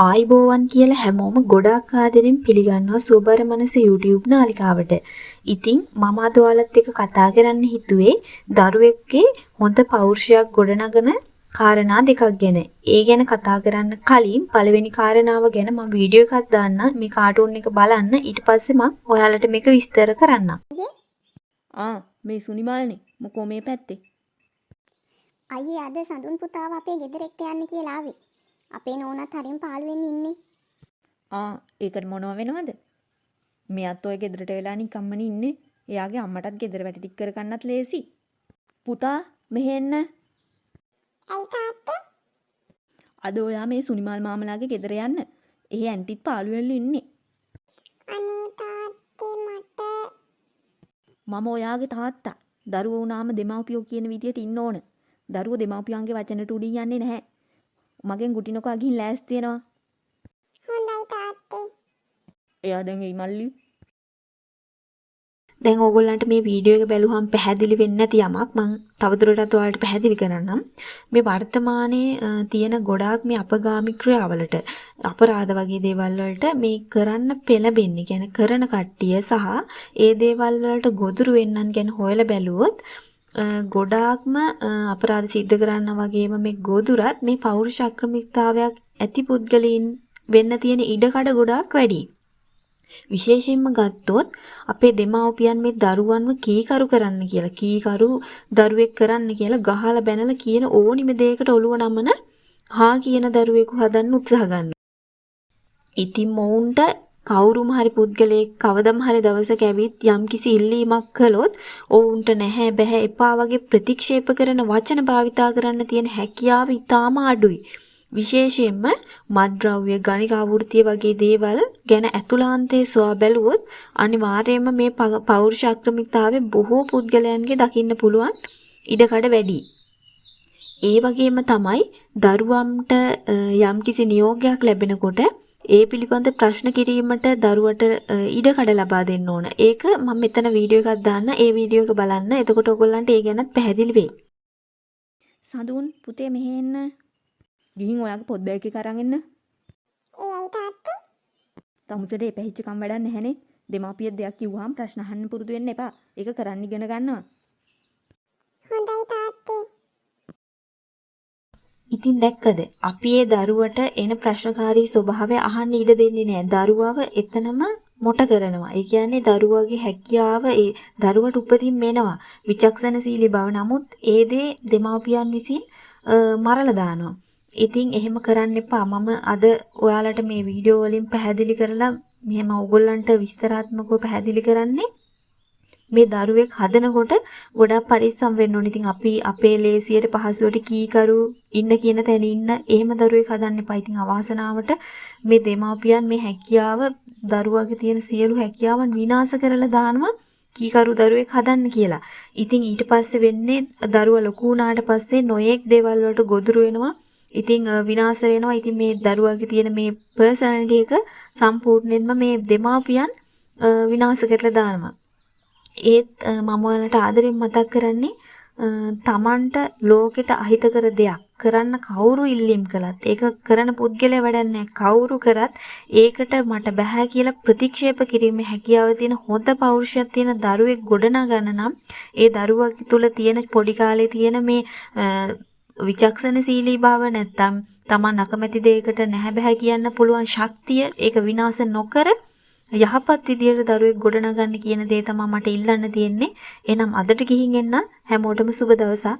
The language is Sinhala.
ආයිබෝවන් කියලා හැමෝම ගොඩාක් ආදරෙන් පිළිගන්නවා සුවබර මනස YouTube නාලිකාවට. ඉතින් මම අද ඔයාලත් එක්ක කතා කරන්න හිතුවේ දරුවෙක්ගේ හොඳ පෞරුෂයක් ගොඩනගන කාරණා දෙකක් ගැන. ඒ ගැන කතා කරන්න කලින් පළවෙනි කාරණාව ගැන මම වීඩියෝ එකක් දාන්න. මේ කාටුන් එක බලන්න. ඊට පස්සේ මම ඔයාලට මේක විස්තර කරන්නම්. මේ සුනිමාල්නේ මොකෝ මේ පැත්තේ. අයියේ අද සඳුන් පුතාව අපේ ගෙදර එක්ක යන්න කියලා ආවේ. අපේ නෝනත් හරිම පාළුවෙන් ඉන්නේ. ඒකට මොනව වෙනවද? මෙයාත් ඔය ගෙදරට වෙලා නිකම්මනේ ඉන්නේ. එයාගේ අම්මටත් ගෙදර වැඩ ටික කර ගන්නත් ලේසි. පුතා මෙහෙ එන්න. ඇයි තාත්තේ? අද ඔයා මේ සුනිමාල් මාමලාගේ ගෙදර යන්න. එහේ ඇන්ටිත් පාළුවෙන්ලු ඉන්නේ. අනේ තාත්තේ මට මම ඔයාගේ තාත්තා. දරුවෝ වුණාම දෙමව්පියෝ කියන විදියට ඉන්න ඕන. දරුවෝ දෙමව්පියන්ගේ වචනට උඩින් යන්නේ නැහැ. මගෙන් ගුටිනකෝ ගිහින් ලෑස්ති වෙනවා. හොඳයි තාත්තේ. එයා දැන් එයි මල්ලි. දැන් ඕගොල්ලන්ට මේ වීඩියෝ එක බැලුවම පැහැදිලි වෙන්නේ නැති යමක් මම තවදුරටත් ඔයාලට පැහැදිලි කරන්නම්. මේ වර්තමානයේ තියෙන ගොඩාක් මේ අපගාමී ක්‍රියාවලට අපරාධ වගේ දේවල් වලට මේ කරන්න පෙළඹෙන්නේ. කියන්නේ කරන කට්ටිය සහ ඒ දේවල් වලට ගොදුරු වෙන්නන් ගැන හොයලා බැලුවොත් ගොඩාක්ම අපරාධ සිද්ධ කරන්න වගේම මේ ගොදුරත් මේ පෞරුෂ අක්‍රමිකතාවයක් ඇති පුද්ගලයන් වෙන්න තියෙන ඉඩකඩ ගොඩාක් වැඩි. විශේෂයෙන්ම ගත්තොත් අපේ දෙමව්පියන් මේ දරුවන්ව කීකරු කරන්න කියලා කීකරු දරුවෙක් කරන්න කියලා ගහලා බැනලා කියන ඕනිම දෙයකට ඔළුව නමන හා කියන දරුවෙකු හදන්න උත්සාහ ගන්නවා. ඉතින් මොවුන්ට කවුරුම හරි පුද්ගලයෙක් කවදම හරි දවසක ඇවිත් යම්කිසි ඉල්ලීමක් කළොත් ඔවුන්ට නැහැ බෑ එපා වගේ ප්‍රතික්ෂේප කරන වචන භාවිතා කරන්න තියෙන හැකියාව ඉතාම අඩුයි. විශේෂයෙන්ම මත්ද්‍රව්‍ය ගණිකා වෘත්තිය වගේ දේවල් ගැන ඇතුළාන්තයේ සොයා බැලුවොත් අනිවාර්යයෙන්ම මේ පෞරුෂ අක්‍රමිකතාවයේ බොහෝ පුද්ගලයන්ගේ දකින්න පුළුවන් ඉඩකඩ වැඩි. ඒ වගේම තමයි දරුවන්ට යම්කිසි නියෝගයක් ලැබෙනකොට ඒ පිළිබඳ ප්‍රශ්න කිරීමට දරුවට ඉඩකඩ ලබා දෙන්න ඕන. ඒක මම මෙතන වීඩියෝ එකක් දාන්න. ඒ වීඩියෝ එක බලන්න. එතකොට ඔයගොල්ලන්ට ඒ ගැනත් පැහැදිලි වෙයි. සඳුන් පුතේ මෙහෙ එන්න. ගිහින් ඔයාගේ පොත් බෑග් එක අරන් එන්න. ඒයි තාත්තේ? තමුසෙට එපැහිච්ච කම් වැඩක් නැහැනේ. දෙමාපියෙක් දෙයක් කිව්වහම ප්‍රශ්න අහන්න පුරුදු වෙන්න එපා. ඒක කරන්න ඉගෙන ගන්නවා. හොඳයි තාත්තේ. ඉතින් දැක්කද අපි ඒ දරුවට එන ප්‍රශ්නකාරී ස්වභාවය අහන්න ඉඩ දෙන්නේ නැහැ. දරුවව එතනම මොට කරනවා. ඒ කියන්නේ දරුවගේ හැකියාව ඒ දරුවට උපතින් මෙනවා. විචක්ෂණශීලී බව. නමුත් ඒ දේ දෙමව්පියන් විසින් මරලා දානවා. ඉතින් එහෙම කරන්න එපා. මම අද ඔයාලට මේ වීඩියෝ වලින් පැහැදිලි කරලා මෙහෙම ඕගොල්ලන්ට විස්තරාත්මකව පැහැදිලි කරන්නේ මේ දරුවෙක් හදනකොට ගොඩක් පරිස්සම් වෙන්න ඕනේ. ඉතින් අපි අපේ ලේසියට පහසුවට කීකරු ඉන්න කියන තැන ඉන්න එහෙම දරුවෙක් හදන්න එපා. ඉතින් අවාසනාවට මේ දෙමාපියන් මේ හැකියාව දරුවාගේ තියෙන සියලු හැකියාවන් විනාශ කරලා දානවා කීකරු දරුවෙක් හදන්න කියලා. ඉතින් ඊට පස්සේ වෙන්නේ දරුවා ලොකු වුණාට පස්සේ නොයෙක් දේවල් වලට ගොදුරු වෙනවා. ඉතින් විනාශ වෙනවා. ඉතින් මේ දරුවාගේ තියෙන මේ පර්සනැලිටි එක සම්පූර්ණයෙන්ම මේ දෙමාපියන් විනාශ කරලා දානවා. ඒත් මම ඔයාලට ආදරෙන් මතක් කරන්නේ තමන්ට ලෝකෙට අහිතකර දෙයක් කරන්න කවුරු ඉල්ලීම් කළත් ඒක කරන පුද්ගලයා වැඩක් නැහැ. කවුරු කරත් ඒකට මට බෑ කියලා ප්‍රතික්ෂේප කිරීමේ හැකියාව තියෙන හොඳ පෞරුෂයක් තියෙන දරුවෙක් ගොඩනගන්න නම් ඒ දරුවා තුළ තියෙන පොඩි කාලේ තියෙන මේ විචක්ෂණශීලී බව නැත්තම් තමන් අකමැති දෙයකට නැහැ බෑ කියන්න පුළුවන් ශක්තිය ඒක විනාශ නොකර යහපත් විදියට දරුවෙක් ගොඩනගන්න කියන දේ තමයි මට ඉල්ලන්න තියෙන්නේ. එහෙනම් අදට ගිහින් එන්න හැමෝටම සුබ දවසක්.